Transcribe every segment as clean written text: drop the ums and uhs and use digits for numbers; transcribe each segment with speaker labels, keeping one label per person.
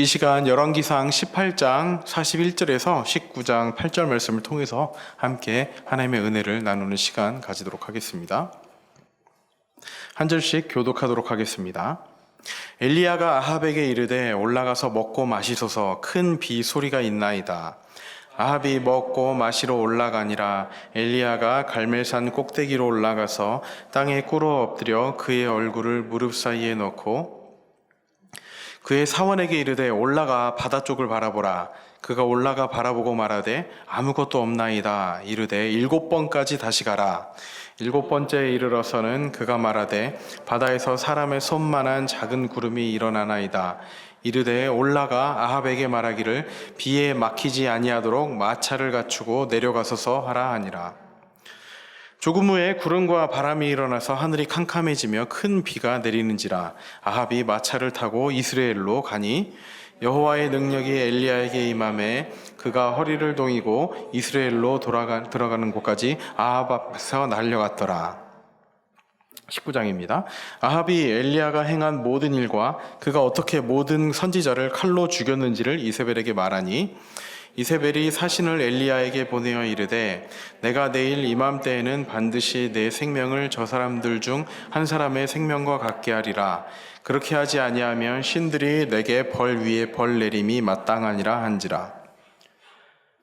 Speaker 1: 우리 이 시간 열왕기상 18장 41절에서 19장 8절 말씀을 통해서 함께 하나님의 은혜를 나누는 시간 가지도록 하겠습니다. 한 절씩 교독하도록 하겠습니다. 엘리야가 아합에게 이르되 올라가서 먹고 마시소서, 큰 비 소리가 있나이다. 아합이 먹고 마시러 올라가니라. 엘리야가 갈멜산 꼭대기로 올라가서 땅에 꿇어 엎드려 그의 얼굴을 무릎 사이에 넣고 그의 사원에게 이르되 올라가 바다 쪽을 바라보라. 그가 올라가 바라보고 말하되 아무것도 없나이다. 이르되 7번까지 다시 가라. 7번째에 이르러서는 그가 말하되 바다에서 사람의 손만한 작은 구름이 일어나나이다. 이르되 올라가 아합에게 말하기를 비에 막히지 아니하도록 마차를 갖추고 내려가소서 하라 하니라. 조금 후에 구름과 바람이 일어나서 하늘이 캄캄해지며 큰 비가 내리는지라. 아합이 마차를 타고 이스라엘로 가니 여호와의 능력이 엘리야에게 임하매 그가 허리를 동이고 이스라엘로 들어가는 곳까지 아합 앞에서 날려갔더라. 19장입니다. 아합이 엘리야가 행한 모든 일과 그가 어떻게 모든 선지자를 칼로 죽였는지를 이세벨에게 말하니 이세벨이 사신을 엘리야에게 보내어 이르되 내가 내일 이맘때에는 반드시 내 생명을 저 사람들 중 한 사람의 생명과 같게 하리라. 그렇게 하지 아니하면 신들이 내게 벌 위에 벌 내림이 마땅하니라 한지라.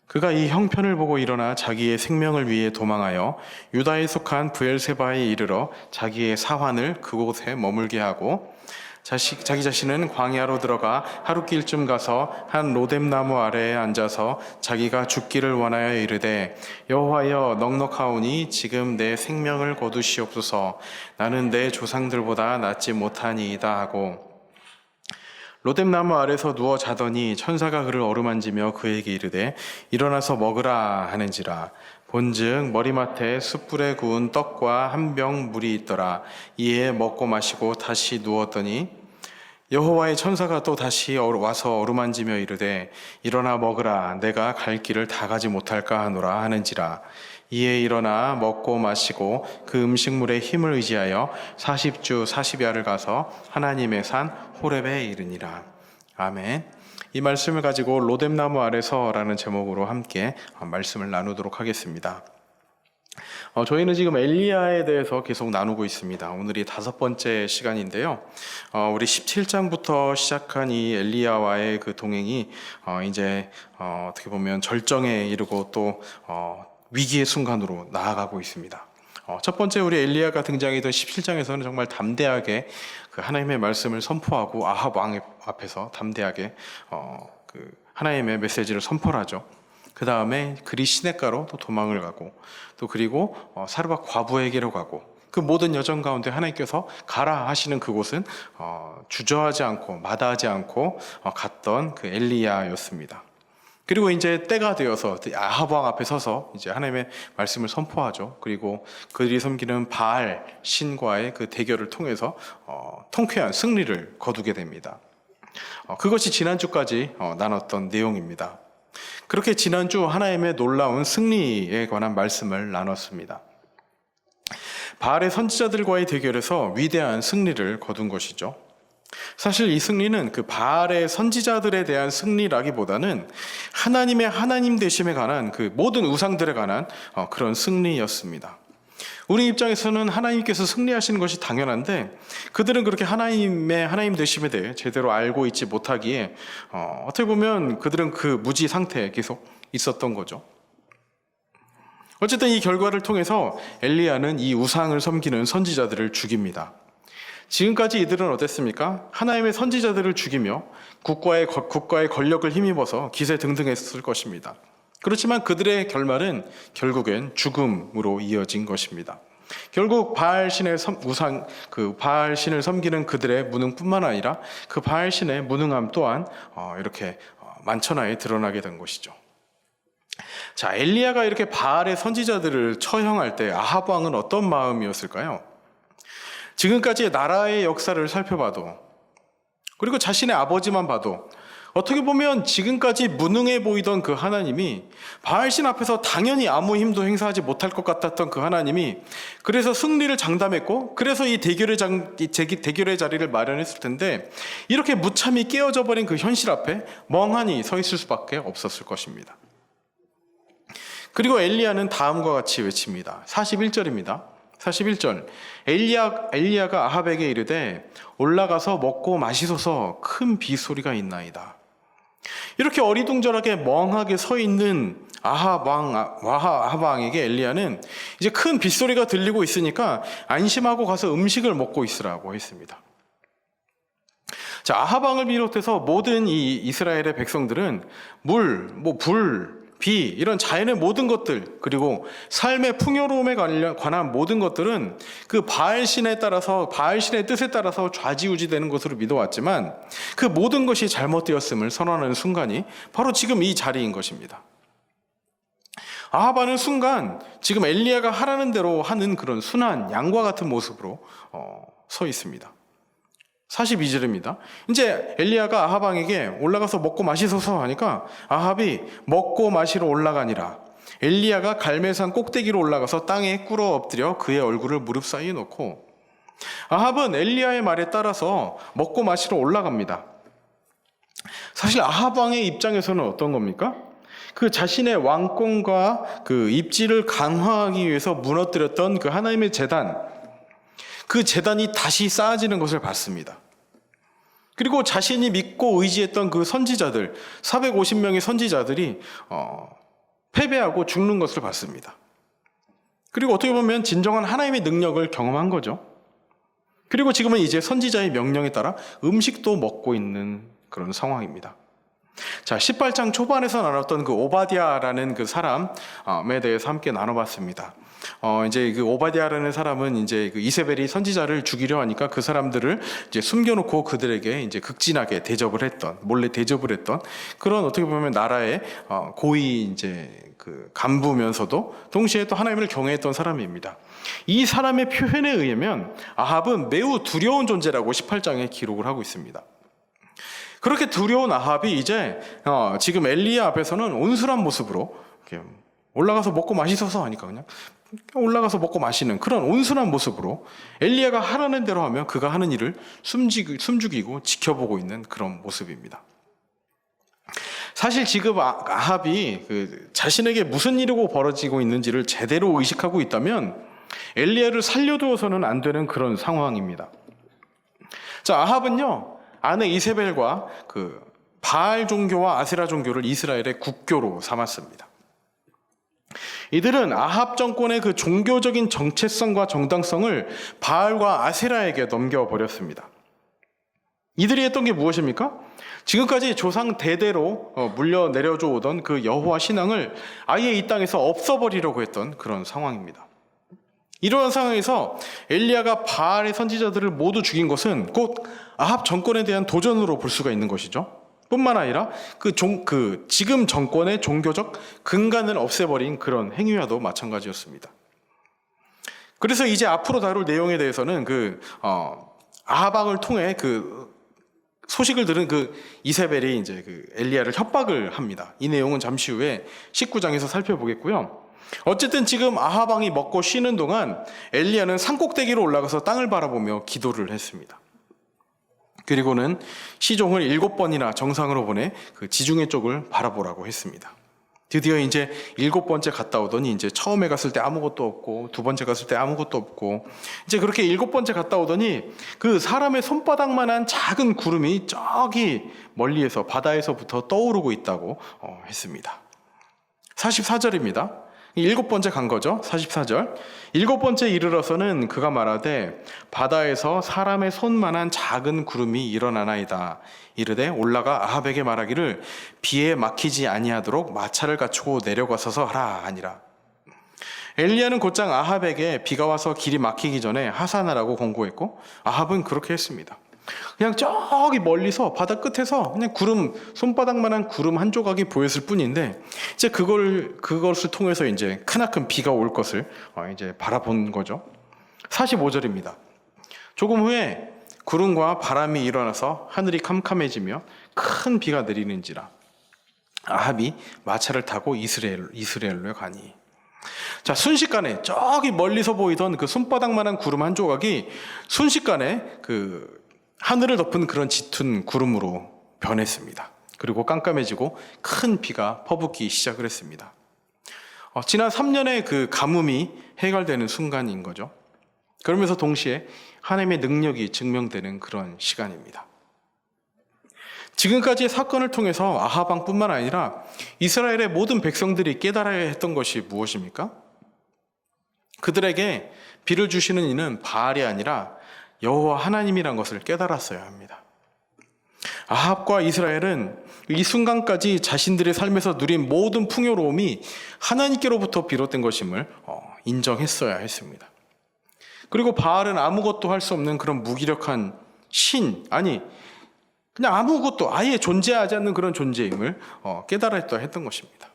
Speaker 1: 그가 이 형편을 보고 일어나 자기의 생명을 위해 도망하여 유다에 속한 브엘세바에 이르러 자기의 사환을 그곳에 머물게 하고 자기 자신은 광야로 들어가 하룻길쯤 가서 한 로뎀나무 아래에 앉아서 자기가 죽기를 원하여 이르되 여호와여 넉넉하오니 지금 내 생명을 거두시옵소서. 나는 내 조상들보다 낫지 못하니이다 하고 로뎀나무 아래서 누워 자더니 천사가 그를 어루만지며 그에게 이르되 일어나서 먹으라 하는지라. 본즉 머리맡에 숯불에 구운 떡과 한 병 물이 있더라. 이에 먹고 마시고 다시 누웠더니 여호와의 천사가 또 다시 와서 어루만지며 이르되 일어나 먹으라. 내가 갈 길을 다 가지 못할까 하노라 하는지라. 이에 일어나 먹고 마시고 그 음식물의 힘을 의지하여 40주 40야를 가서 하나님의 산 호렙에 이르니라. 아멘. 이 말씀을 가지고 로뎀나무 아래서라는 제목으로 함께 말씀을 나누도록 하겠습니다. 저희는 지금 엘리야에 대해서 계속 나누고 있습니다. 오늘이 5번째 시간인데요. 우리 17장부터 시작한 이 엘리야와의 그 동행이 이제 어떻게 보면 절정에 이르고 또 위기의 순간으로 나아가고 있습니다. 첫 번째 우리 엘리야가 등장했던 17장에서는 정말 담대하게 그 하나님의 말씀을 선포하고 아합 왕 앞에서 담대하게 그 하나님의 메시지를 선포를 하죠. 그 다음에 그리 시냇가로 또 도망을 가고 또 그리고 사르밧 과부에게로 가고 그 모든 여정 가운데 하나님께서 가라 하시는 그곳은 주저하지 않고 마다하지 않고 갔던 그 엘리야였습니다. 그리고 이제 때가 되어서 아합 왕 앞에 서서 이제 하나님의 말씀을 선포하죠. 그리고 그들이 섬기는 바알 신과의 그 대결을 통해서 통쾌한 승리를 거두게 됩니다. 그것이 지난주까지 나눴던 내용입니다. 그렇게 지난주 하나님의 놀라운 승리에 관한 말씀을 나눴습니다. 바알의 선지자들과의 대결에서 위대한 승리를 거둔 것이죠. 사실 이 승리는 그 바알의 선지자들에 대한 승리라기보다는 하나님의 하나님 되심에 관한 그 모든 우상들에 관한 그런 승리였습니다. 우리 입장에서는 하나님께서 승리하시는 것이 당연한데 그들은 그렇게 하나님의 하나님 되심에 대해 제대로 알고 있지 못하기에 어떻게 보면 그들은 그 무지 상태에 계속 있었던 거죠. 어쨌든 이 결과를 통해서 엘리야는 이 우상을 섬기는 선지자들을 죽입니다. 지금까지 이들은 어땠습니까? 하나님의 선지자들을 죽이며 국가의 권력을 힘입어서 기세등등했을 것입니다. 그렇지만 그들의 결말은 결국엔 죽음으로 이어진 것입니다. 결국 바알 신의 바알 신을 섬기는 그들의 무능뿐만 아니라 그 바알 신의 무능함 또한 이렇게 만천하에 드러나게 된 것이죠. 자, 엘리야가 이렇게 바알의 선지자들을 처형할 때 아합 왕은 어떤 마음이었을까요? 지금까지의 나라의 역사를 살펴봐도 그리고 자신의 아버지만 봐도 어떻게 보면 지금까지 무능해 보이던 그 하나님이, 바알신 앞에서 당연히 아무 힘도 행사하지 못할 것 같았던 그 하나님이 그래서 승리를 장담했고, 그래서 이 대결의 자리를 마련했을 텐데, 이렇게 무참히 깨어져 버린 그 현실 앞에 멍하니 서 있을 수밖에 없었을 것입니다. 그리고 엘리야는 다음과 같이 외칩니다. 41절입니다. 41절. 엘리야가 아합에게 이르되 올라가서 먹고 마시소서, 큰 비소리가 있나이다. 이렇게 어리둥절하게 멍하게 서 있는 아합 왕에게 엘리야는 이제 큰 빗소리가 들리고 있으니까 안심하고 가서 음식을 먹고 있으라고 했습니다. 자, 아합 왕을 비롯해서 모든 이 이스라엘의 백성들은 물, 불, 비, 이런 자연의 모든 것들, 그리고 삶의 풍요로움에 관한 모든 것들은 그 바알신의 뜻에 따라서 좌지우지되는 것으로 믿어왔지만, 그 모든 것이 잘못되었음을 선언하는 순간이 바로 지금 이 자리인 것입니다. 아합은 순간 지금 엘리야가 하라는 대로 하는 그런 순한 양과 같은 모습으로 서 있습니다. 42절입니다. 이제 엘리야가 아합 왕에게 올라가서 먹고 마시소서 하니까 아합이 먹고 마시러 올라가니라. 엘리야가 갈멜산 꼭대기로 올라가서 땅에 꿇어 엎드려 그의 얼굴을 무릎 사이에 놓고, 아합은 엘리야의 말에 따라서 먹고 마시러 올라갑니다. 사실 아합 왕의 입장에서는 어떤 겁니까? 그 자신의 왕권과 그 입지를 강화하기 위해서 무너뜨렸던 그 하나님의 제단, 그 제단이 다시 쌓아지는 것을 봤습니다. 그리고 자신이 믿고 의지했던 그 선지자들, 450명의 선지자들이 패배하고 죽는 것을 봤습니다. 그리고 어떻게 보면 진정한 하나님의 능력을 경험한 거죠. 그리고 지금은 이제 선지자의 명령에 따라 음식도 먹고 있는 그런 상황입니다. 자, 18장 초반에서 나눴던 그 오바댜라는 그 사람에 대해서 함께 나눠봤습니다. 이제 그 오바댜라는 사람은 이제 그 이세벨이 선지자를 죽이려 하니까 그 사람들을 이제 숨겨놓고 그들에게 이제 극진하게 몰래 대접을 했던 그런, 어떻게 보면 나라의 고위 이제 그 간부면서도 동시에 또 하나님을 경외했던 사람입니다. 이 사람의 표현에 의하면 아합은 매우 두려운 존재라고 18장에 기록을 하고 있습니다. 그렇게 두려운 아합이 이제 지금 엘리야 앞에서는 온순한 모습으로 이렇게 올라가서 먹고 마시소서 하니까 그냥 올라가서 먹고 마시는 그런 온순한 모습으로 엘리야가 하라는 대로 하면 그가 하는 일을 숨죽이고 지켜보고 있는 그런 모습입니다. 사실 지금 아합이 자신에게 무슨 일이 벌어지고 있는지를 제대로 의식하고 있다면 엘리야를 살려두어서는 안 되는 그런 상황입니다. 자, 아합은요, 아내 이세벨과 그 바알 종교와 아세라 종교를 이스라엘의 국교로 삼았습니다. 이들은 아합 정권의 그 종교적인 정체성과 정당성을 바알과 아세라에게 넘겨버렸습니다. 이들이 했던 게 무엇입니까? 지금까지 조상 대대로 물려 내려져 오던 그 여호와 신앙을 아예 이 땅에서 없어버리려고 했던 그런 상황입니다. 이러한 상황에서 엘리야가 바알의 선지자들을 모두 죽인 것은 곧 아합 정권에 대한 도전으로 볼 수가 있는 것이죠. 뿐만 아니라 지금 정권의 종교적 근간을 없애버린 그런 행위와도 마찬가지였습니다. 그래서 이제 앞으로 다룰 내용에 대해서는 아합 왕을 통해 그 소식을 들은 그 이세벨이 이제 그 엘리야를 협박을 합니다. 이 내용은 잠시 후에 19장에서 살펴보겠고요. 어쨌든 지금 아합 왕이 먹고 쉬는 동안 엘리야는 산꼭대기로 올라가서 땅을 바라보며 기도를 했습니다. 그리고는 시종을 7번이나 정상으로 보내 그 지중해 쪽을 바라보라고 했습니다. 드디어 이제 7번째 갔다 오더니 이제 처음에 갔을 때 아무것도 없고, 2번째 갔을 때 아무것도 없고, 이제 그렇게 7번째 갔다 오더니 그 사람의 손바닥만한 작은 구름이 저기 멀리에서 바다에서부터 떠오르고 있다고 했습니다. 44절입니다. 7번째 간 거죠. 44절. 7번째 이르러서는 그가 말하되 바다에서 사람의 손만한 작은 구름이 일어나나이다. 이르되 올라가 아합에게 말하기를 비에 막히지 아니하도록 마차를 갖추고 내려가서서 하라 하니라. 엘리야는 곧장 아합에게 비가 와서 길이 막히기 전에 하산하라고 권고했고, 아합은 그렇게 했습니다. 그냥 저기 멀리서 바다 끝에서 그냥 손바닥만한 구름 한 조각이 보였을 뿐인데, 이제 그것을 통해서 이제 크나큰 비가 올 것을 이제 바라본 거죠. 45절입니다. 조금 후에 구름과 바람이 일어나서 하늘이 캄캄해지며 큰 비가 내리는지라 아합이 마차를 타고 이스라엘로 가니. 자, 순식간에 저기 멀리서 보이던 그 손바닥만한 구름 한 조각이 순식간에 그 하늘을 덮은 그런 짙은 구름으로 변했습니다. 그리고 깜깜해지고 큰 비가 퍼붓기 시작을 했습니다. 지난 3년의 그 가뭄이 해결되는 순간인 거죠. 그러면서 동시에 하나님의 능력이 증명되는 그런 시간입니다. 지금까지의 사건을 통해서 아합 왕뿐만 아니라 이스라엘의 모든 백성들이 깨달아야 했던 것이 무엇입니까? 그들에게 비를 주시는 이는 바알이 아니라 여호와 하나님이란 것을 깨달았어야 합니다. 아합과 이스라엘은 이 순간까지 자신들의 삶에서 누린 모든 풍요로움이 하나님께로부터 비롯된 것임을 인정했어야 했습니다. 그리고 바알은 아무것도 할 수 없는 그런 무기력한 그냥 아무것도 아예 존재하지 않는 그런 존재임을 깨달아야 했던 것입니다.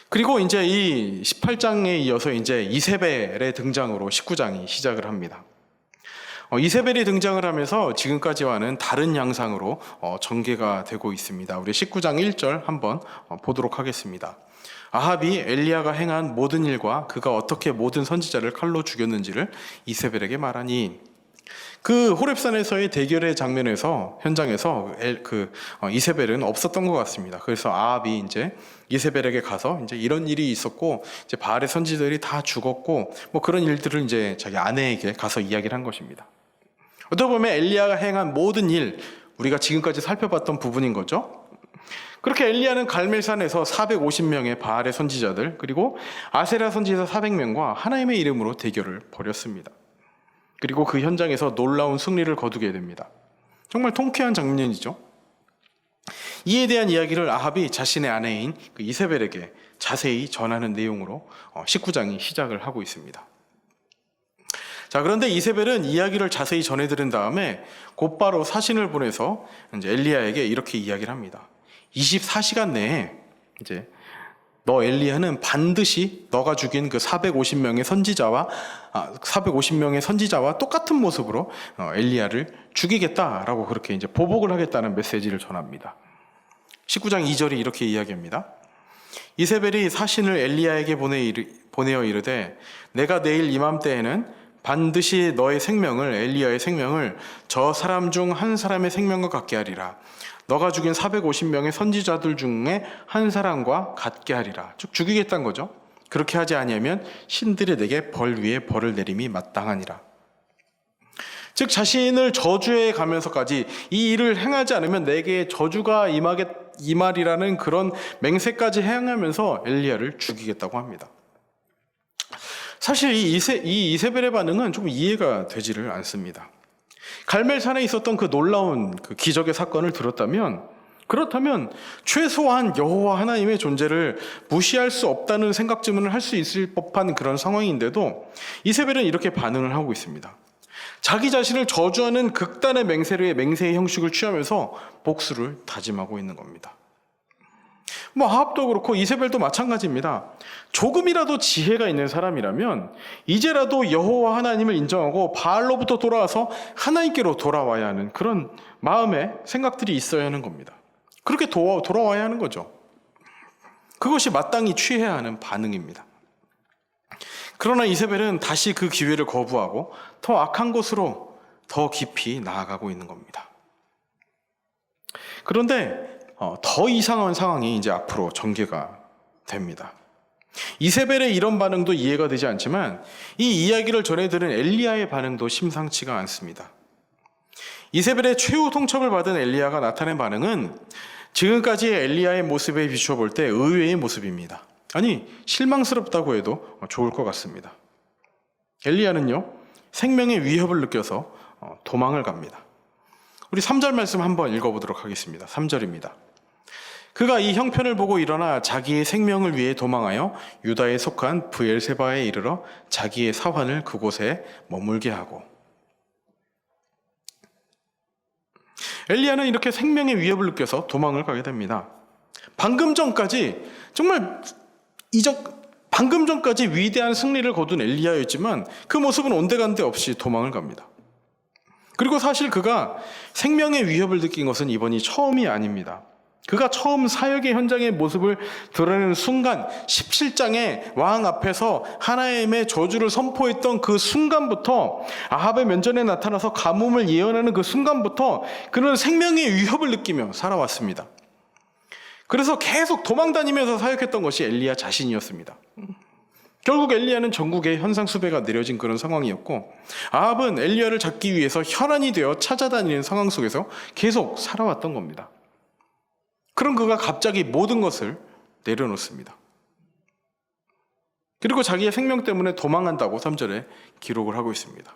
Speaker 1: 그리고 이제 이 18장에 이어서 이제 이세벨의 등장으로 19장이 시작을 합니다. 이세벨이 등장을 하면서 지금까지와는 다른 양상으로 전개가 되고 있습니다. 우리 19장 1절 한번 보도록 하겠습니다. 아합이 엘리야가 행한 모든 일과 그가 어떻게 모든 선지자를 칼로 죽였는지를 이세벨에게 말하니, 그 호렙산에서의 대결의 현장에서 이세벨은 없었던 것 같습니다. 그래서 아합이 이제 이세벨에게 가서 이제 이런 일이 있었고 이제 바알의 선지자들이 다 죽었고 뭐 그런 일들을 이제 자기 아내에게 가서 이야기를 한 것입니다. 어떻게 보면 엘리야가 행한 모든 일, 우리가 지금까지 살펴봤던 부분인 거죠. 그렇게 엘리야는 갈멜산에서 450명의 바알의 선지자들 그리고 아세라 선지자 400명과 하나님의 이름으로 대결을 벌였습니다. 그리고 그 현장에서 놀라운 승리를 거두게 됩니다. 정말 통쾌한 장면이죠. 이에 대한 이야기를 아합이 자신의 아내인 그 이세벨에게 자세히 전하는 내용으로 19장이 시작을 하고 있습니다. 자, 그런데 이세벨은 이야기를 자세히 전해들은 다음에 곧바로 사신을 보내서 이제 엘리야에게 이렇게 이야기를 합니다. 24시간 내에 이제 너 엘리야는 반드시 너가 죽인 그 450명의 선지자와 똑같은 모습으로 엘리야를 죽이겠다라고 그렇게 이제 보복을 하겠다는 메시지를 전합니다. 19장 2절이 이렇게 이야기합니다. 이세벨이 사신을 엘리야에게 보내어 이르되 내가 내일 이맘때에는 반드시 너의 생명을, 엘리야의 생명을 저 사람 중 한 사람의 생명과 같게 하리라. 너가 죽인 450명의 선지자들 중에 한 사람과 같게 하리라. 즉 죽이겠다는 거죠. 그렇게 하지 아니하면 신들이 내게 벌 위에 벌을 내림이 마땅하니라. 즉 자신을 저주해 가면서까지 이 일을 행하지 않으면 내게 저주가 임하리라는 그런 맹세까지 행하면서 엘리야를 죽이겠다고 합니다. 사실 이 이세벨의 반응은 좀 이해가 되지를 않습니다. 갈멜산에 있었던 그 놀라운 그 기적의 사건을 그렇다면 최소한 여호와 하나님의 존재를 무시할 수 없다는 생각쯤은 할 수 있을 법한 그런 상황인데도 이세벨은 이렇게 반응을 하고 있습니다. 자기 자신을 저주하는 극단의 맹세의 형식을 취하면서 복수를 다짐하고 있는 겁니다. 아합도 그렇고 이세벨도 마찬가지입니다. 조금이라도 지혜가 있는 사람이라면 이제라도 여호와 하나님을 인정하고 바알로부터 돌아와서 하나님께로 돌아와야 하는 그런 마음의 생각들이 있어야 하는 겁니다. 그렇게 돌아와야 하는 거죠. 그것이 마땅히 취해야 하는 반응입니다. 그러나 이세벨은 다시 그 기회를 거부하고 더 악한 곳으로 더 깊이 나아가고 있는 겁니다. 그런데 더 이상한 상황이 이제 앞으로 전개가 됩니다. 이세벨의 이런 반응도 이해가 되지 않지만 이 이야기를 전해들은 엘리야의 반응도 심상치가 않습니다. 이세벨의 최후 통첩을 받은 엘리야가 나타낸 반응은 지금까지의 엘리야의 모습에 비추어 볼 때 의외의 모습입니다. 아니, 실망스럽다고 해도 좋을 것 같습니다. 엘리야는요, 생명의 위협을 느껴서 도망을 갑니다. 우리 3절 말씀 한번 읽어보도록 하겠습니다. 3절입니다. 그가 이 형편을 보고 일어나 자기의 생명을 위해 도망하여 유다에 속한 브엘세바에 이르러 자기의 사환을 그곳에 머물게 하고. 엘리야는 이렇게 생명의 위협을 느껴서 도망을 가게 됩니다. 방금 전까지 위대한 승리를 거둔 엘리야였지만 그 모습은 온데간데 없이 도망을 갑니다. 그리고 사실 그가 생명의 위협을 느낀 것은 이번이 처음이 아닙니다. 그가 처음 사역의 현장의 모습을 드러내는 순간 17장의 왕 앞에서 하나님의 저주를 선포했던 그 순간부터, 아합의 면전에 나타나서 가뭄을 예언하는 그 순간부터 그는 생명의 위협을 느끼며 살아왔습니다. 그래서 계속 도망다니면서 사역했던 것이 엘리야 자신이었습니다. 결국 엘리야는 전국에 현상 수배가 내려진 그런 상황이었고, 아합은 엘리야를 잡기 위해서 혈안이 되어 찾아다니는 상황 속에서 계속 살아왔던 겁니다. 그럼 그가 갑자기 모든 것을 내려놓습니다. 그리고 자기의 생명 때문에 도망한다고 3절에 기록을 하고 있습니다.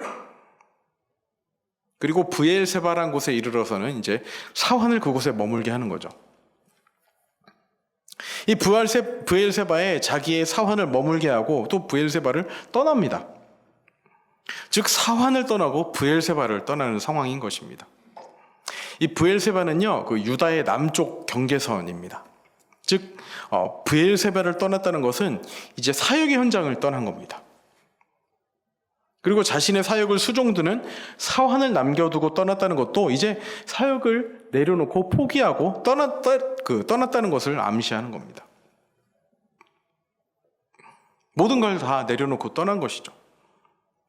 Speaker 1: 그리고 브엘세바라는 곳에 이르러서는 이제 사환을 그곳에 머물게 하는 거죠. 이 브엘세바에 자기의 사환을 머물게 하고 또 브엘세바를 떠납니다. 즉 사환을 떠나고 브엘세바를 떠나는 상황인 것입니다. 이 브엘세바는요, 그 유다의 남쪽 경계선입니다. 즉 브엘세바를 떠났다는 것은 이제 사역의 현장을 떠난 겁니다. 그리고 자신의 사역을 수종드는 사환을 남겨두고 떠났다는 것도 이제 사역을 내려놓고 포기하고 떠났다는 것을 암시하는 겁니다. 모든 걸 다 내려놓고 떠난 것이죠.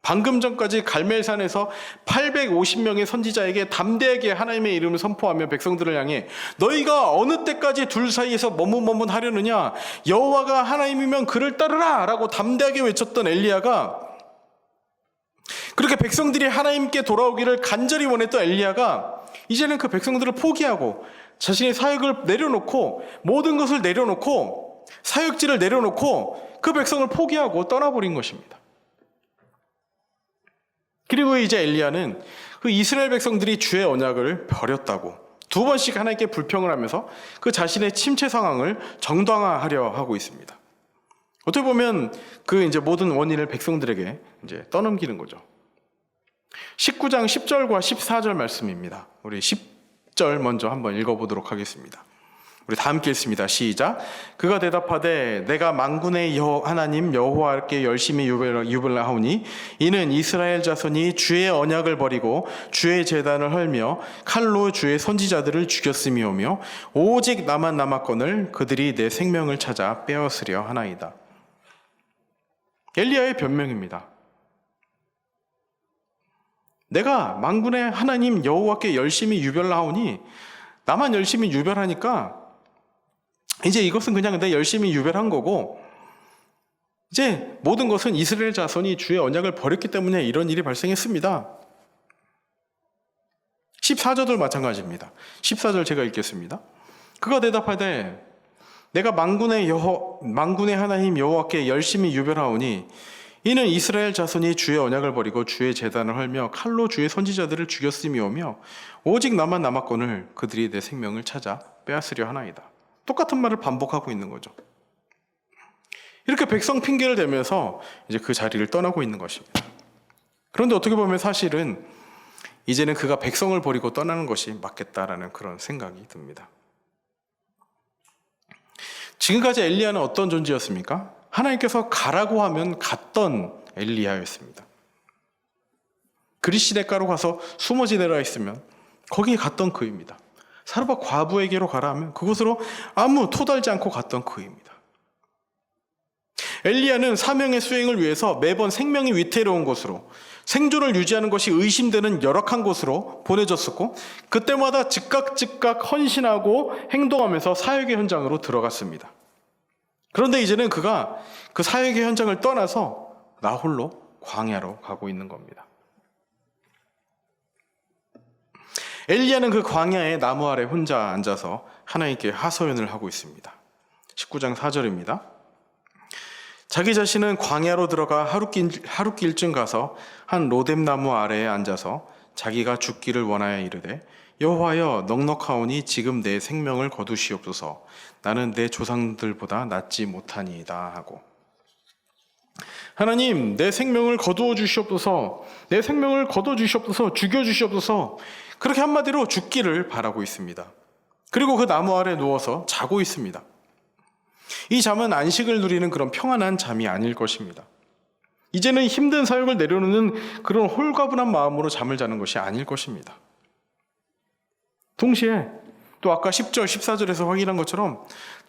Speaker 1: 방금 전까지 갈멜산에서 850명의 선지자에게 담대하게 하나님의 이름을 선포하며 백성들을 향해 너희가 어느 때까지 둘 사이에서 머뭇머뭇하려느냐, 여호와가 하나님이면 그를 따르라 라고 담대하게 외쳤던 엘리야가, 그렇게 백성들이 하나님께 돌아오기를 간절히 원했던 엘리야가 이제는 그 백성들을 포기하고 자신의 사역을 내려놓고 모든 것을 내려놓고 사역지를 내려놓고 그 백성을 포기하고 떠나버린 것입니다. 그리고 이제 엘리야는 그 이스라엘 백성들이 주의 언약을 버렸다고 두 번씩 하나님께 불평을 하면서 그 자신의 침체 상황을 정당화하려 하고 있습니다. 어떻게 보면 그 이제 모든 원인을 백성들에게 이제 떠넘기는 거죠. 19장 10절과 14절 말씀입니다. 우리 10절 먼저 한번 읽어보도록 하겠습니다. 우리 다 함께 읽습니다. 시작. 그가 대답하되 내가 만군의 하나님 여호와께 열심히 유별하오니 이는 이스라엘 자손이 주의 언약을 버리고 주의 제단을 헐며 칼로 주의 선지자들을 죽였음이오며 오직 나만 남았거늘 그들이 내 생명을 찾아 빼앗으려 하나이다. 엘리야의 변명입니다. 내가 만군의 하나님 여호와께 열심히 유별하오니, 나만 열심히 유별하니까 이제 이것은 그냥 내 열심히 유별한 거고, 이제 모든 것은 이스라엘 자손이 주의 언약을 버렸기 때문에 이런 일이 발생했습니다. 14절도 마찬가지입니다. 14절 제가 읽겠습니다. 그가 대답하되 내가 만군의 하나님 여호와께 열심히 유별하오니 이는 이스라엘 자손이 주의 언약을 버리고 주의 제단을 헐며 칼로 주의 선지자들을 죽였음이오며 오직 나만 남았거늘 그들이 내 생명을 찾아 빼앗으려 하나이다. 똑같은 말을 반복하고 있는 거죠. 이렇게 백성 핑계를 대면서 이제 그 자리를 떠나고 있는 것입니다. 그런데 어떻게 보면 사실은 이제는 그가 백성을 버리고 떠나는 것이 맞겠다라는 그런 생각이 듭니다. 지금까지 엘리야는 어떤 존재였습니까? 하나님께서 가라고 하면 갔던 엘리야였습니다. 그리시네가로 가서 숨어 지내라 했으면 거기에 갔던 그입니다. 사르밧 과부에게로 가라 하면 그곳으로 아무 토달지 않고 갔던 그입니다. 엘리야는 사명의 수행을 위해서 매번 생명이 위태로운 곳으로, 생존을 유지하는 것이 의심되는 열악한 곳으로 보내졌었고, 그때마다 즉각 헌신하고 행동하면서 사역의 현장으로 들어갔습니다. 그런데 이제는 그가 그 사역의 현장을 떠나서 나 홀로 광야로 가고 있는 겁니다. 엘리야는 그 광야의 나무 아래 혼자 앉아서 하나님께 하소연을 하고 있습니다. 19장 4절입니다. 자기 자신은 광야로 들어가 하룻길쯤 가서 한 로뎀나무 아래에 앉아서 자기가 죽기를 원하여 이르되 여호와여 넉넉하오니 지금 내 생명을 거두시옵소서. 나는 내 조상들보다 낫지 못하니이다 하고, 하나님 내 생명을 거두어 주시옵소서, 내 생명을 거두어 주시옵소서, 죽여 주시옵소서, 그렇게 한마디로 죽기를 바라고 있습니다. 그리고 그 나무 아래 누워서 자고 있습니다. 이 잠은 안식을 누리는 그런 평안한 잠이 아닐 것입니다. 이제는 힘든 사역을 내려놓는 그런 홀가분한 마음으로 잠을 자는 것이 아닐 것입니다. 동시에 또 아까 10절, 14절에서 확인한 것처럼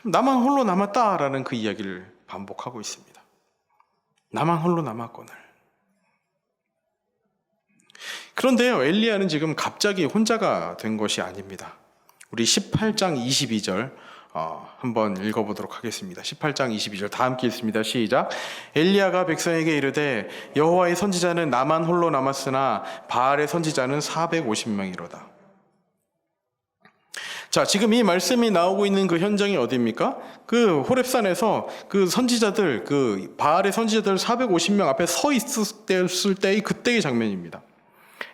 Speaker 1: 나만 홀로 남았다라는 그 이야기를 반복하고 있습니다. 나만 홀로 남았거늘. 그런데요, 엘리야는 지금 갑자기 혼자가 된 것이 아닙니다. 우리 18장 22절 한번 읽어보도록 하겠습니다. 18장 22절 다 함께 읽습니다. 시작. 엘리야가 백성에게 이르되 여호와의 선지자는 나만 홀로 남았으나 바알의 선지자는 450명이로다. 자, 지금 이 말씀이 나오고 있는 그 현장이 어디입니까? 그 호렙산에서 그 선지자들, 그 바알의 선지자들 450명 앞에 서 있을 때의 그때의 장면입니다.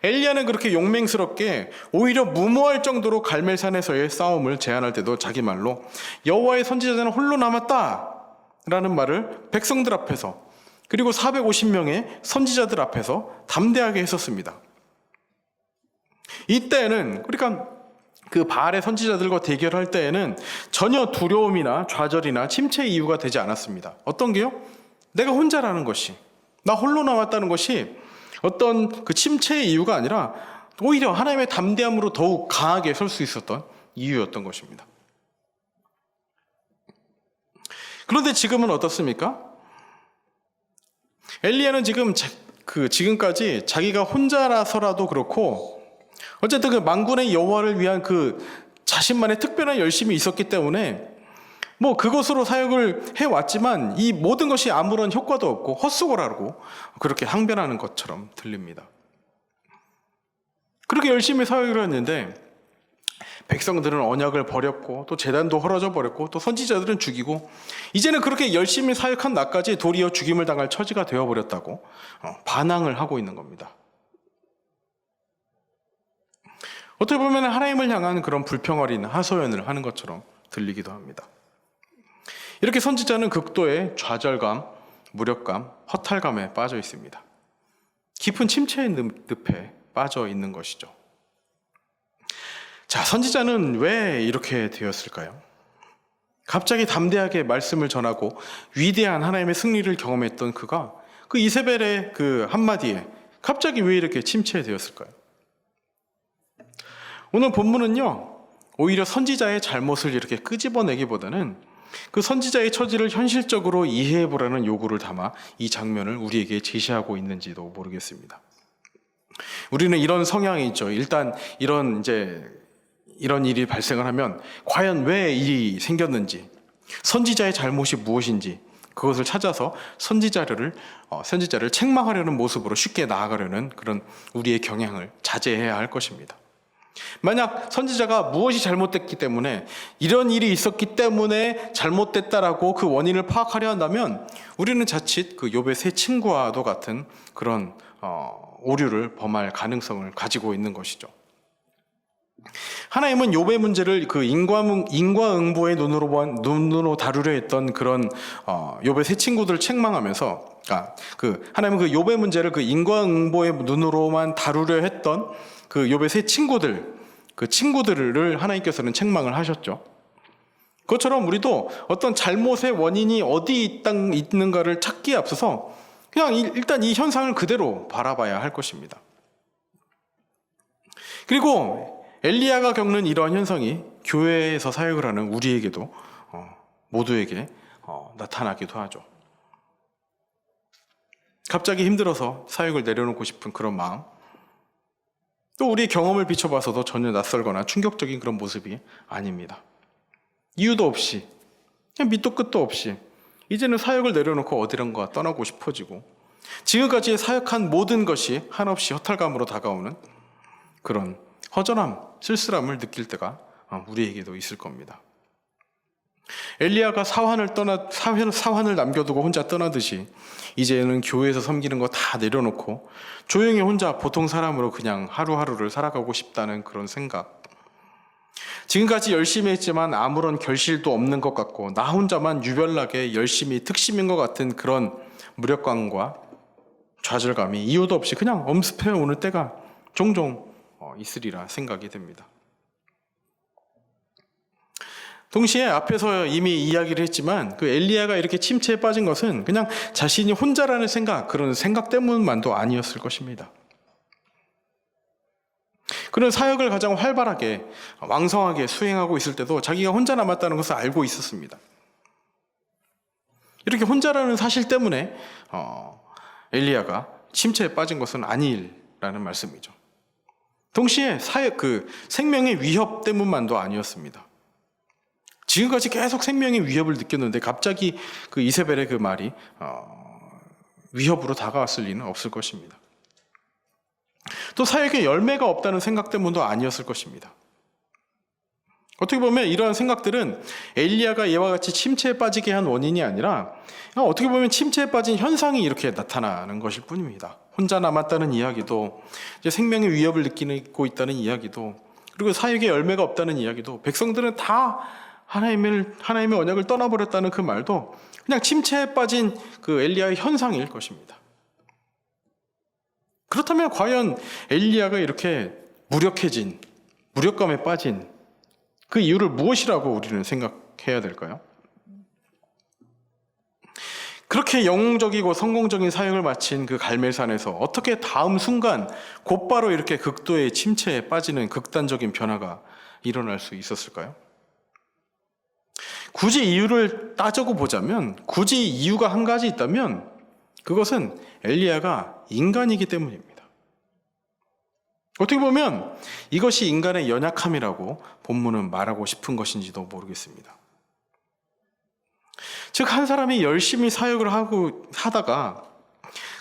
Speaker 1: 엘리야는 그렇게 용맹스럽게 오히려 무모할 정도로 갈멜산에서의 싸움을 제안할 때도 자기 말로 여호와의 선지자는 홀로 남았다라는 말을 백성들 앞에서 그리고 450명의 선지자들 앞에서 담대하게 했었습니다. 이때에는 그러니까 그 바알의 선지자들과 대결할 때에는 전혀 두려움이나 좌절이나 침체의 이유가 되지 않았습니다. 어떤 게요? 내가 혼자라는 것이, 나 홀로 남았다는 것이 어떤 그 침체의 이유가 아니라 오히려 하나님의 담대함으로 더욱 강하게 설 수 있었던 이유였던 것입니다. 그런데 지금은 어떻습니까? 엘리야는 지금까지 자기가 혼자라서라도 그렇고 어쨌든 그 만군의 여호와를 위한 그 자신만의 특별한 열심이 있었기 때문에 뭐 그것으로 사역을 해왔지만 이 모든 것이 아무런 효과도 없고 헛수고라고 그렇게 항변하는 것처럼 들립니다. 그렇게 열심히 사역을 했는데 백성들은 언약을 버렸고 또 제단도 헐어져 버렸고 또 선지자들은 죽이고 이제는 그렇게 열심히 사역한 나까지 도리어 죽임을 당할 처지가 되어버렸다고 반항을 하고 있는 겁니다. 어떻게 보면 하나님을 향한 그런 불평어린 하소연을 하는 것처럼 들리기도 합니다. 이렇게 선지자는 극도의 좌절감, 무력감, 허탈감에 빠져 있습니다. 깊은 침체의 늪에 빠져 있는 것이죠. 자, 선지자는 왜 이렇게 되었을까요? 갑자기 담대하게 말씀을 전하고 위대한 하나님의 승리를 경험했던 그가 그 이세벨의 그 한마디에 갑자기 왜 이렇게 침체되었을까요? 오늘 본문은요, 오히려 선지자의 잘못을 이렇게 끄집어내기보다는 그 선지자의 처지를 현실적으로 이해해보라는 요구를 담아 이 장면을 우리에게 제시하고 있는지도 모르겠습니다. 우리는 이런 성향이 있죠. 일단 이런 일이 발생을 하면 과연 왜 일이 생겼는지, 선지자의 잘못이 무엇인지 그것을 찾아서 선지자를 책망하려는 모습으로 쉽게 나아가려는 그런 우리의 경향을 자제해야 할 것입니다. 만약 선지자가 무엇이 잘못됐기 때문에 이런 일이 있었기 때문에 잘못됐다라고 그 원인을 파악하려 한다면 우리는 자칫 그 욥의 세 친구와도 같은 그런 오류를 범할 가능성을 가지고 있는 것이죠. 하나님은 욥의 문제를 그 인과응보의 눈으로 다루려 했던 그런 욥의 세 친구들을 책망하면서 하나님은 그 욥의 문제를 그 인과응보의 눈으로만 다루려 했던 그 욥의 세 친구들을 하나님께서는 책망을 하셨죠. 그것처럼 우리도 어떤 잘못의 원인이 어디 있는가를 찾기에 앞서서 그냥 일단 이 현상을 그대로 바라봐야 할 것입니다. 그리고 엘리야가 겪는 이러한 현상이 교회에서 사역을 하는 우리에게도 모두에게 나타나기도 하죠. 갑자기 힘들어서 사역을 내려놓고 싶은 그런 마음, 또 우리의 경험을 비춰봐서도 전혀 낯설거나 충격적인 그런 모습이 아닙니다. 이유도 없이, 그냥 밑도 끝도 없이 이제는 사역을 내려놓고 어디론가 떠나고 싶어지고 지금까지 사역한 모든 것이 한없이 허탈감으로 다가오는 그런 허전함, 쓸쓸함을 느낄 때가 우리에게도 있을 겁니다. 엘리야가 사환을 남겨두고 혼자 떠나듯이 이제는 교회에서 섬기는 거 다 내려놓고 조용히 혼자 보통 사람으로 그냥 하루하루를 살아가고 싶다는 그런 생각, 지금까지 열심히 했지만 아무런 결실도 없는 것 같고 나 혼자만 유별나게 열심히 특심인 것 같은 그런 무력감과 좌절감이 이유도 없이 그냥 엄습해 오는 때가 종종 있으리라 생각이 됩니다. 동시에 앞에서 이미 이야기를 했지만 그 엘리야가 이렇게 침체에 빠진 것은 그냥 자신이 혼자라는 생각, 그런 생각 때문만도 아니었을 것입니다. 그런 사역을 가장 활발하게 왕성하게 수행하고 있을 때도 자기가 혼자 남았다는 것을 알고 있었습니다. 이렇게 혼자라는 사실 때문에 엘리야가 침체에 빠진 것은 아니라는 말씀이죠. 동시에 생명의 위협 때문만도 아니었습니다. 지금까지 계속 생명의 위협을 느꼈는데 갑자기 그 이세벨의 그 말이 위협으로 다가왔을 리는 없을 것입니다. 또 사역에 열매가 없다는 생각 때문도 아니었을 것입니다. 어떻게 보면 이러한 생각들은 엘리야가 이와 같이 침체에 빠지게 한 원인이 아니라 어떻게 보면 침체에 빠진 현상이 이렇게 나타나는 것일 뿐입니다. 혼자 남았다는 이야기도, 이제 생명의 위협을 느끼고 있다는 이야기도, 그리고 사역에 열매가 없다는 이야기도, 백성들은 다 하나님의 언약을 떠나버렸다는 그 말도 그냥 침체에 빠진 그 엘리야의 현상일 것입니다. 그렇다면 과연 엘리야가 이렇게 무력감에 빠진 그 이유를 무엇이라고 우리는 생각해야 될까요? 그렇게 영웅적이고 성공적인 사역을 마친 그 갈멜산에서 어떻게 다음 순간 곧바로 이렇게 극도의 침체에 빠지는 극단적인 변화가 일어날 수 있었을까요? 굳이 이유를 따져고 보자면, 굳이 이유가 한 가지 있다면 그것은 엘리야가 인간이기 때문입니다. 어떻게 보면 이것이 인간의 연약함이라고 본문은 말하고 싶은 것인지도 모르겠습니다. 즉, 한 사람이 열심히 사역을 하다가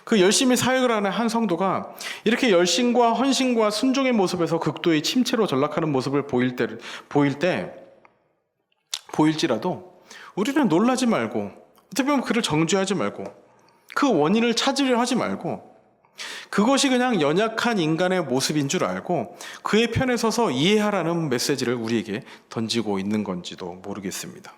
Speaker 1: 그 열심히 사역을 하는 한 성도가 이렇게 열심과 헌신과 순종의 모습에서 극도의 침체로 전락하는 모습을 보일지라도 우리는 놀라지 말고, 어떻게 보면 그를 정죄하지 말고, 그 원인을 찾으려 하지 말고, 그것이 그냥 연약한 인간의 모습인 줄 알고 그의 편에 서서 이해하라는 메시지를 우리에게 던지고 있는 건지도 모르겠습니다.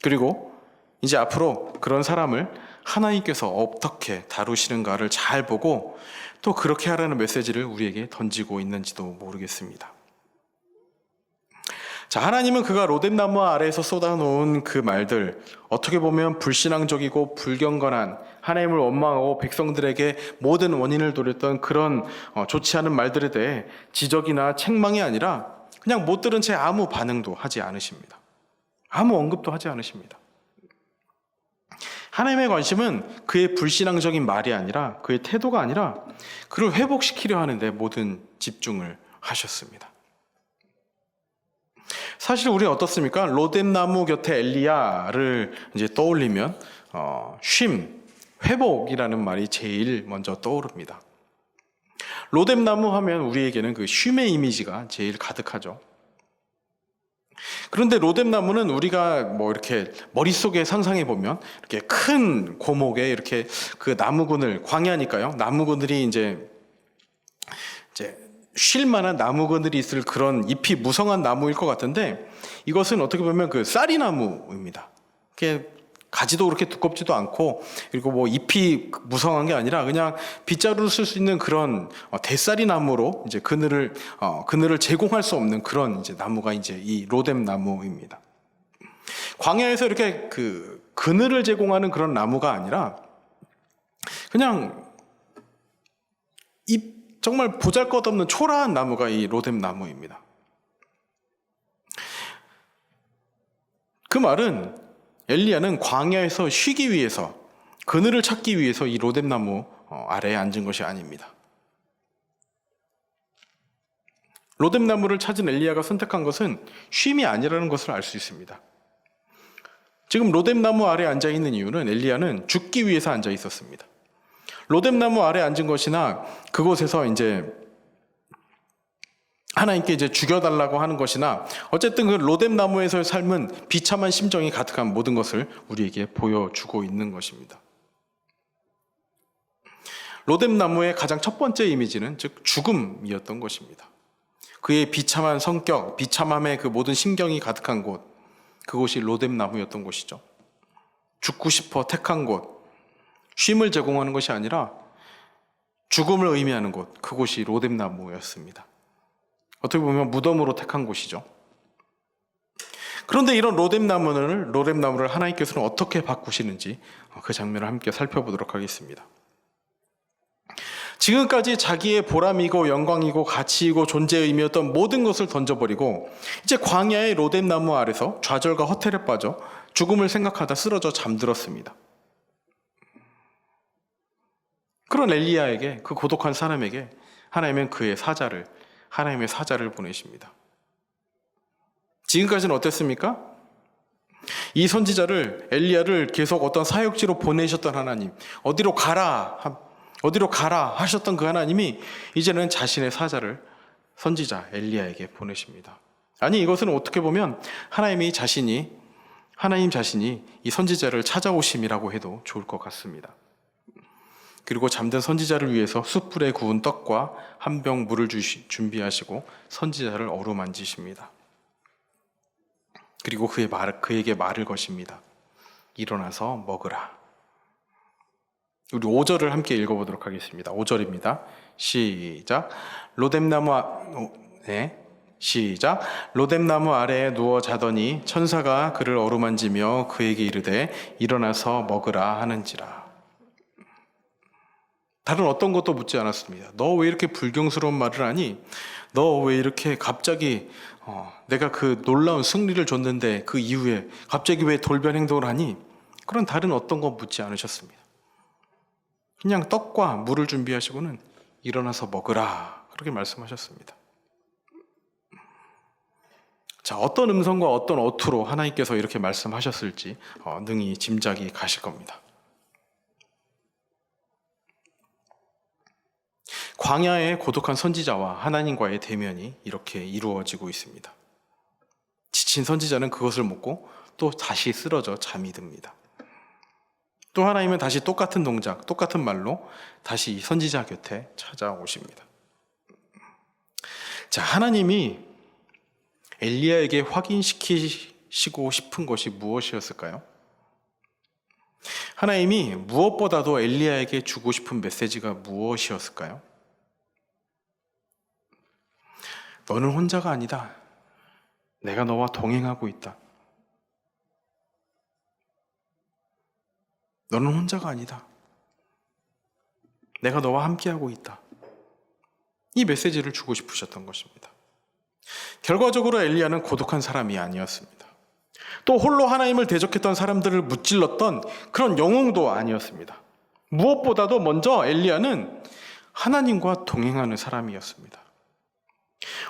Speaker 1: 그리고 이제 앞으로 그런 사람을 하나님께서 어떻게 다루시는가를 잘 보고 또 그렇게 하라는 메시지를 우리에게 던지고 있는지도 모르겠습니다. 자, 하나님은 그가 로뎀나무 아래에서 쏟아놓은 그 말들, 어떻게 보면 불신앙적이고 불경건한, 하나님을 원망하고 백성들에게 모든 원인을 돌렸던 그런 좋지 않은 말들에 대해 지적이나 책망이 아니라 그냥 못 들은 채 아무 반응도 하지 않으십니다. 아무 언급도 하지 않으십니다. 하나님의 관심은 그의 불신앙적인 말이 아니라, 그의 태도가 아니라 그를 회복시키려 하는데 모든 집중을 하셨습니다. 사실 우리는 어떻습니까? 로뎀나무 곁에 엘리야를 이제 떠올리면 회복이라는 말이 제일 먼저 떠오릅니다. 로뎀나무 하면 우리에게는 그 쉼의 이미지가 제일 가득하죠. 그런데 로뎀나무는 우리가 이렇게 머릿속에 상상해 보면 이렇게 큰 고목에 이렇게 그 나무그늘, 광야니까요. 나무그늘이 이제 쉴 만한 나무그늘이 있을 그런 잎이 무성한 나무일 것 같은데, 이것은 어떻게 보면 그 쌀이나무입니다. 가지도 그렇게 두껍지도 않고, 그리고 잎이 무성한 게 아니라 그냥 빗자루를 쓸 수 있는 그런 대쌀이 나무로 이제 그늘을 제공할 수 없는 그런 이제 나무가 이제 이 로뎀나무입니다. 광야에서 이렇게 그 그늘을 제공하는 그런 나무가 아니라 그냥 정말 보잘것없는 초라한 나무가 이 로뎀나무입니다. 그 말은 엘리야는 광야에서 쉬기 위해서, 그늘을 찾기 위해서 이 로뎀나무 아래에 앉은 것이 아닙니다. 로뎀나무를 찾은 엘리야가 선택한 것은 쉼이 아니라는 것을 알 수 있습니다. 지금 로뎀나무 아래에 앉아 있는 이유는 엘리야는 죽기 위해서 앉아 있었습니다. 로뎀나무 아래 앉은 것이나 그곳에서 이제 하나님께 이제 죽여달라고 하는 것이나, 어쨌든 그 로뎀나무에서의 삶은 비참한 심정이 가득한 모든 것을 우리에게 보여주고 있는 것입니다. 로뎀나무의 가장 첫 번째 이미지는 즉 죽음이었던 것입니다. 그의 비참한 성격, 비참함의 그 모든 심경이 가득한 곳, 그곳이 로뎀나무였던 곳이죠. 죽고 싶어 택한 곳, 쉼을 제공하는 것이 아니라 죽음을 의미하는 곳, 그곳이 로뎀나무였습니다. 어떻게 보면 무덤으로 택한 곳이죠. 그런데 이런 로뎀나무를 하나님께서는 어떻게 바꾸시는지 그 장면을 함께 살펴보도록 하겠습니다. 지금까지 자기의 보람이고 영광이고 가치이고 존재의 의미였던 모든 것을 던져버리고 이제 광야의 로뎀나무 아래서 좌절과 허탈에 빠져 죽음을 생각하다 쓰러져 잠들었습니다. 그런 엘리야에게, 그 고독한 사람에게 하나님은 하나님의 사자를 보내십니다. 지금까지는 어땠습니까? 이 선지자를, 엘리야를 계속 어떤 사역지로 보내셨던 하나님, 어디로 가라 하셨던 그 하나님이 이제는 자신의 사자를 선지자 엘리야에게 보내십니다. 아니, 이것은 어떻게 보면 하나님 자신이 이 선지자를 찾아오심이라고 해도 좋을 것 같습니다. 그리고 잠든 선지자를 위해서 숯불에 구운 떡과 한 병 물을 준비하시고 선지자를 어루만지십니다. 그리고 그에게 말을 거십니다. 일어나서 먹으라. 우리 5절을 함께 읽어보도록 하겠습니다. 5절입니다. 시작. 로뎀나무 아래에 누워 자더니 천사가 그를 어루만지며 그에게 이르되 일어나서 먹으라 하는지라. 다른 어떤 것도 묻지 않았습니다. 너 왜 이렇게 불경스러운 말을 하니? 너 왜 이렇게 갑자기 내가 그 놀라운 승리를 줬는데 그 이후에 갑자기 왜 돌변 행동을 하니? 그런 다른 어떤 거 묻지 않으셨습니다. 그냥 떡과 물을 준비하시고는 일어나서 먹으라, 그렇게 말씀하셨습니다. 자, 어떤 음성과 어떤 어투로 하나님께서 이렇게 말씀하셨을지 능히 짐작이 가실 겁니다. 광야의 고독한 선지자와 하나님과의 대면이 이렇게 이루어지고 있습니다. 지친 선지자는 그것을 먹고 또 다시 쓰러져 잠이 듭니다. 또 하나님은 다시 똑같은 동작, 똑같은 말로 다시 선지자 곁에 찾아오십니다. 자, 하나님이 엘리야에게 확인시키시고 싶은 것이 무엇이었을까요? 하나님이 무엇보다도 엘리야에게 주고 싶은 메시지가 무엇이었을까요? 너는 혼자가 아니다. 내가 너와 동행하고 있다. 너는 혼자가 아니다. 내가 너와 함께하고 있다. 이 메시지를 주고 싶으셨던 것입니다. 결과적으로 엘리야는 고독한 사람이 아니었습니다. 또 홀로 하나님을 대적했던 사람들을 무찔렀던 그런 영웅도 아니었습니다. 무엇보다도 먼저 엘리야는 하나님과 동행하는 사람이었습니다.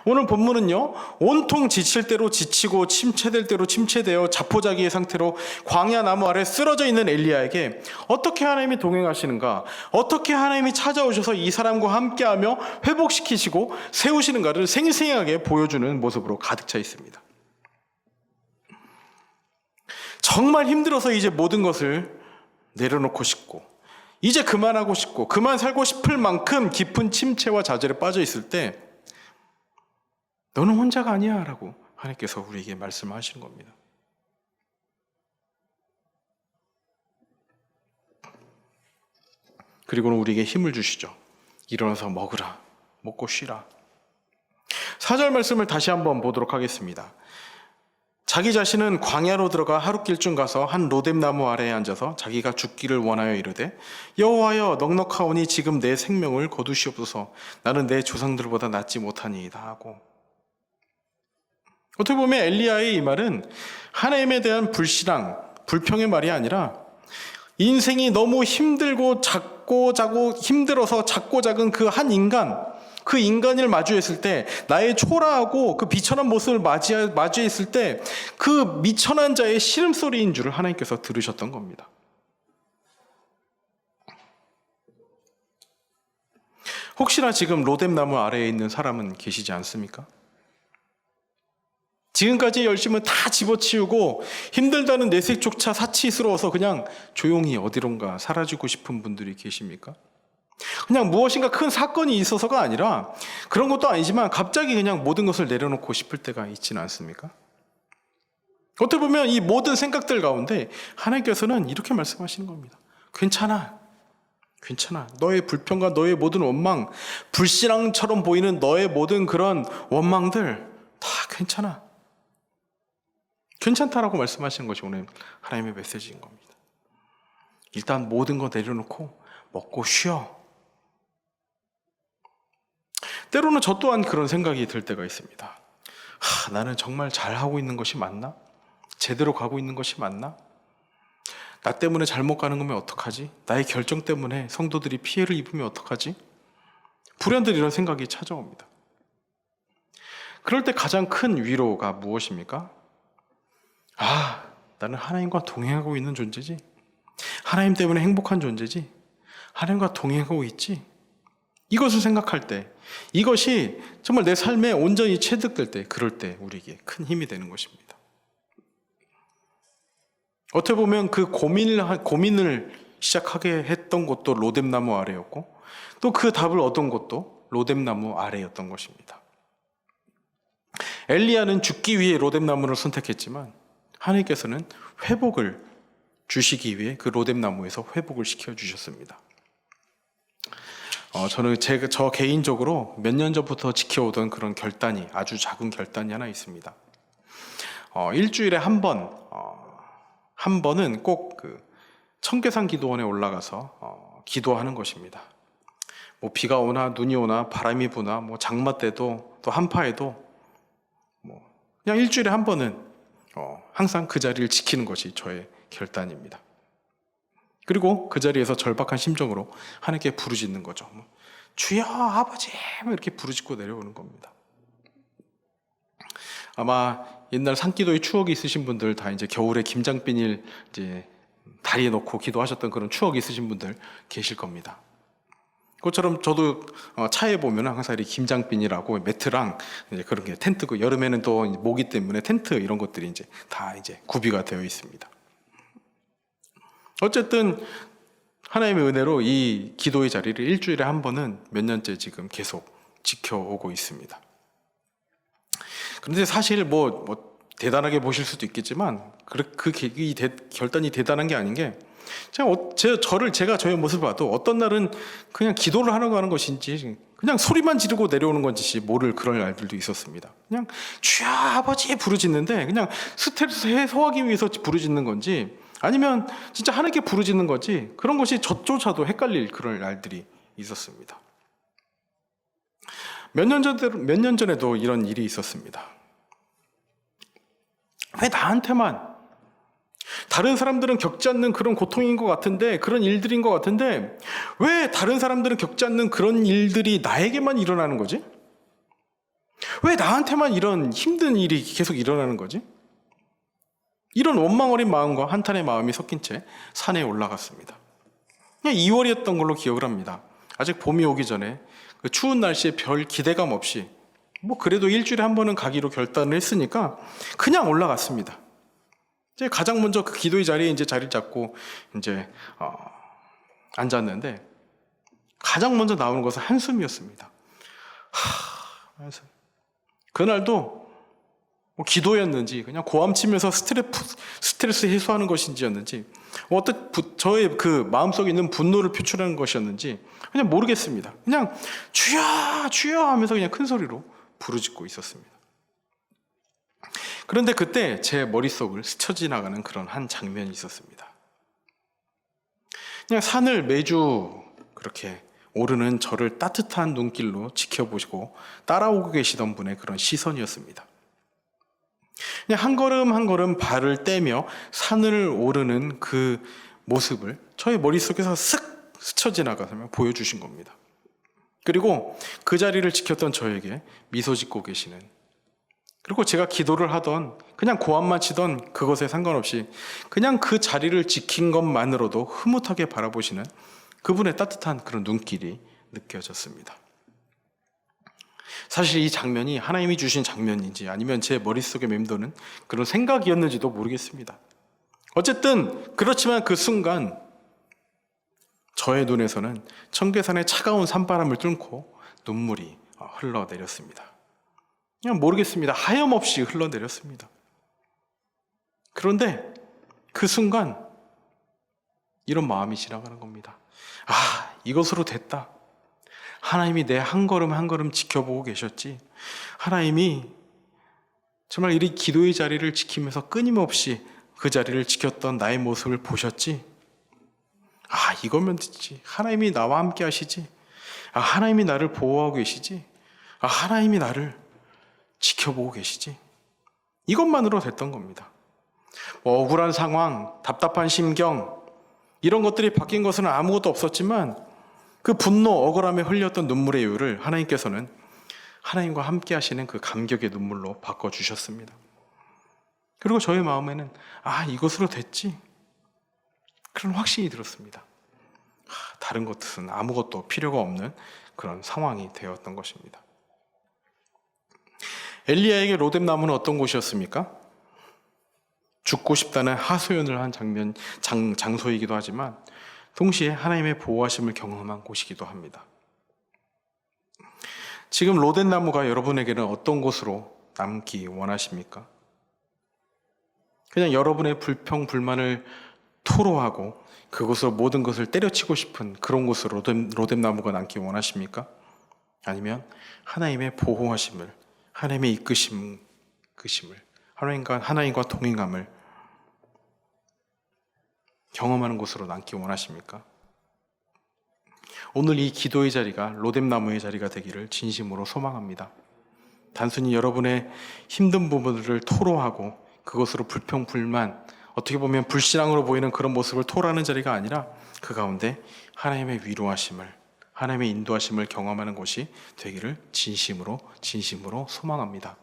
Speaker 1: 오늘 본문은요, 온통 지칠 대로 지치고 침체될 대로 침체되어 자포자기의 상태로 광야 나무 아래 쓰러져 있는 엘리야에게 어떻게 하나님이 동행하시는가, 어떻게 하나님이 찾아오셔서 이 사람과 함께하며 회복시키시고 세우시는가를 생생하게 보여주는 모습으로 가득 차 있습니다. 정말 힘들어서 이제 모든 것을 내려놓고 싶고 이제 그만하고 싶고 그만 살고 싶을 만큼 깊은 침체와 좌절에 빠져 있을 때 너는 혼자가 아니야 라고 하나님께서 우리에게 말씀하시는 겁니다. 그리고는 우리에게 힘을 주시죠. 일어나서 먹으라, 먹고 쉬라. 4절 말씀을 다시 한번 보도록 하겠습니다. 자기 자신은 광야로 들어가 하룻길쯤 가서 한 로뎀나무 아래에 앉아서 자기가 죽기를 원하여 이르되 여호와여 넉넉하오니 지금 내 생명을 거두시옵소서. 나는 내 조상들보다 낫지 못하니이다 하고. 어떻게 보면 엘리야의 이 말은 하나님에 대한 불신앙, 불평의 말이 아니라 인생이 너무 힘들고 힘들어서 작고 작은 그 한 인간, 그 인간을 마주했을 때 나의 초라하고 그 비천한 모습을 마주했을 때 그 미천한 자의 신음소리인 줄 하나님께서 들으셨던 겁니다. 혹시나 지금 로뎀나무 아래에 있는 사람은 계시지 않습니까? 지금까지 열심을 다 집어치우고 힘들다는 내색조차 사치스러워서 그냥 조용히 어디론가 사라지고 싶은 분들이 계십니까? 그냥 무엇인가 큰 사건이 있어서가 아니라 그런 것도 아니지만 갑자기 그냥 모든 것을 내려놓고 싶을 때가 있지는 않습니까? 어떻게 보면 이 모든 생각들 가운데 하나님께서는 이렇게 말씀하시는 겁니다. 괜찮아. 너의 불평과 너의 모든 원망, 불신앙처럼 보이는 너의 모든 그런 원망들 다 괜찮아. 괜찮다라고 말씀하시는 것이 오늘 하나님의 메시지인 겁니다. 일단 모든 거 내려놓고 먹고 쉬어. 때로는 저 또한 그런 생각이 들 때가 있습니다. 나는 정말 잘하고 있는 것이 맞나? 제대로 가고 있는 것이 맞나? 나 때문에 잘못 가는 거면 어떡하지? 나의 결정 때문에 성도들이 피해를 입으면 어떡하지? 불현듯 이런 생각이 찾아옵니다. 그럴 때 가장 큰 위로가 무엇입니까? 나는 하나님과 동행하고 있는 존재지. 하나님 때문에 행복한 존재지. 하나님과 동행하고 있지. 이것을 생각할 때, 이것이 정말 내 삶에 온전히 체득될 때, 그럴 때 우리에게 큰 힘이 되는 것입니다. 어떻게 보면 그 고민을 시작하게 했던 것도 로뎀나무 아래였고, 또 그 답을 얻은 것도 로뎀나무 아래였던 것입니다. 엘리야는 죽기 위해 로뎀나무를 선택했지만 하나님께서는 회복을 주시기 위해 그 로뎀나무에서 회복을 시켜주셨습니다. 저는 저 개인적으로 몇 년 전부터 지켜오던 그런 결단이, 아주 작은 결단이 하나 있습니다. 일주일에 한 번은 꼭 그 청계산 기도원에 올라가서 기도하는 것입니다. 뭐 비가 오나 눈이 오나 바람이 부나 뭐 장마 때도 또 한파에도 그냥 일주일에 한 번은 항상 그 자리를 지키는 것이 저의 결단입니다. 그리고 그 자리에서 절박한 심정으로 하나님께 부르짖는 거죠. 주여 아버지 이렇게 부르짖고 내려오는 겁니다. 아마 옛날 산기도의 추억이 있으신 분들 다 이제 겨울에 김장비닐 이제 다리에 놓고 기도하셨던 그런 추억이 있으신 분들 계실 겁니다. 그것처럼 저도 차에 보면 항상 이렇게 김장비닐하고 매트랑 이제 그런 게 텐트고, 여름에는 또 모기 때문에 텐트 이런 것들이 이제 다 이제 구비가 되어 있습니다. 어쨌든 하나님의 은혜로 이 기도의 자리를 일주일에 한 번은 몇 년째 지금 계속 지켜오고 있습니다. 그런데 사실 뭐 대단하게 보실 수도 있겠지만 이 결단이 대단한 게 아닌 게, 제가 저의 모습을 봐도 어떤 날은 그냥 기도를 하려고 하는 것인지 그냥 소리만 지르고 내려오는 건지 모를 그런 날들도 있었습니다. 그냥 주여 아버지 부르짖는데 그냥 스트레스 해소하기 위해서 부르짖는 건지 아니면 진짜 하나님께 부르짖는 건지, 그런 것이 저조차도 헷갈릴 그런 날들이 있었습니다. 몇 년 전에도 이런 일이 있었습니다. 왜 나한테만, 다른 사람들은 겪지 않는 그런 고통인 것 같은데, 그런 일들인 것 같은데, 왜 다른 사람들은 겪지 않는 그런 일들이 나에게만 일어나는 거지? 왜 나한테만 이런 힘든 일이 계속 일어나는 거지? 이런 원망 어린 마음과 한탄의 마음이 섞인 채 산에 올라갔습니다. 그냥 2월이었던 걸로 기억을 합니다. 아직 봄이 오기 전에 그 추운 날씨에 별 기대감 없이 그래도 일주일에 한 번은 가기로 결단을 했으니까 그냥 올라갔습니다. 이제 가장 먼저 그 기도의 자리에 이제 자리를 잡고 이제 앉았는데, 가장 먼저 나오는 것은 한숨이었습니다. 한숨. 그날도 기도였는지 그냥 고함 치면서 스트레스 해소하는 것인지였는지, 저의 그 마음속에 있는 분노를 표출하는 것이었는지 그냥 모르겠습니다. 그냥 주여 주여 하면서 그냥 큰 소리로 부르짖고 있었습니다. 그런데 그때 제 머릿속을 스쳐 지나가는 그런 한 장면이 있었습니다. 그냥 산을 매주 그렇게 오르는 저를 따뜻한 눈길로 지켜보시고 따라오고 계시던 분의 그런 시선이었습니다. 그냥 한 걸음 한 걸음 발을 떼며 산을 오르는 그 모습을 저의 머릿속에서 쓱 스쳐 지나가서 보여주신 겁니다. 그리고 그 자리를 지켰던 저에게 미소 짓고 계시는, 그리고 제가 기도를 하던 그냥 고함만 치던 그것에 상관없이 그냥 그 자리를 지킨 것만으로도 흐뭇하게 바라보시는 그분의 따뜻한 그런 눈길이 느껴졌습니다. 사실 이 장면이 하나님이 주신 장면인지 아니면 제 머릿속에 맴도는 그런 생각이었는지도 모르겠습니다. 어쨌든 그렇지만 그 순간 저의 눈에서는 청계산의 차가운 산바람을 뚫고 눈물이 흘러내렸습니다. 그냥 모르겠습니다. 하염없이 흘러내렸습니다. 그런데 그 순간 이런 마음이 지나가는 겁니다. 이것으로 됐다. 하나님이 내 한 걸음 한 걸음 지켜보고 계셨지. 하나님이 정말 이 기도의 자리를 지키면서 끊임없이 그 자리를 지켰던 나의 모습을 보셨지? 아, 이거면 됐지. 하나님이 나와 함께 하시지. 아, 하나님이 나를 보호하고 계시지. 아, 하나님이 나를 지켜보고 계시지. 이것만으로 됐던 겁니다. 뭐 억울한 상황, 답답한 심경, 이런 것들이 바뀐 것은 아무것도 없었지만 그 분노, 억울함에 흘렸던 눈물의 이유를 하나님께서는 하나님과 함께 하시는 그 감격의 눈물로 바꿔주셨습니다. 그리고 저의 마음에는 아, 이것으로 됐지. 그런 확신이 들었습니다. 다른 것은 아무것도 필요가 없는 그런 상황이 되었던 것입니다. 엘리야에게 로뎀나무는 어떤 곳이었습니까? 죽고 싶다는 하소연을 한 장소이기도 하지만 동시에 하나님의 보호하심을 경험한 곳이기도 합니다. 지금 로뎀나무가 여러분에게는 어떤 곳으로 남기 원하십니까? 그냥 여러분의 불평, 불만을 토로하고 그곳으로 모든 것을 때려치고 싶은 그런 곳으로 로뎀나무가 남기 원하십니까? 아니면 하나님의 보호하심을, 하나님의 이끄심을, 하나님과 동행함을 경험하는 곳으로 남기 원하십니까? 오늘 이 기도의 자리가 로뎀나무의 자리가 되기를 진심으로 소망합니다. 단순히 여러분의 힘든 부분들을 토로하고 그것으로 불평, 불만, 어떻게 보면 불신앙으로 보이는 그런 모습을 토로하는 자리가 아니라 그 가운데 하나님의 위로하심을, 하나님의 인도하심을 경험하는 곳이 되기를 진심으로 소망합니다.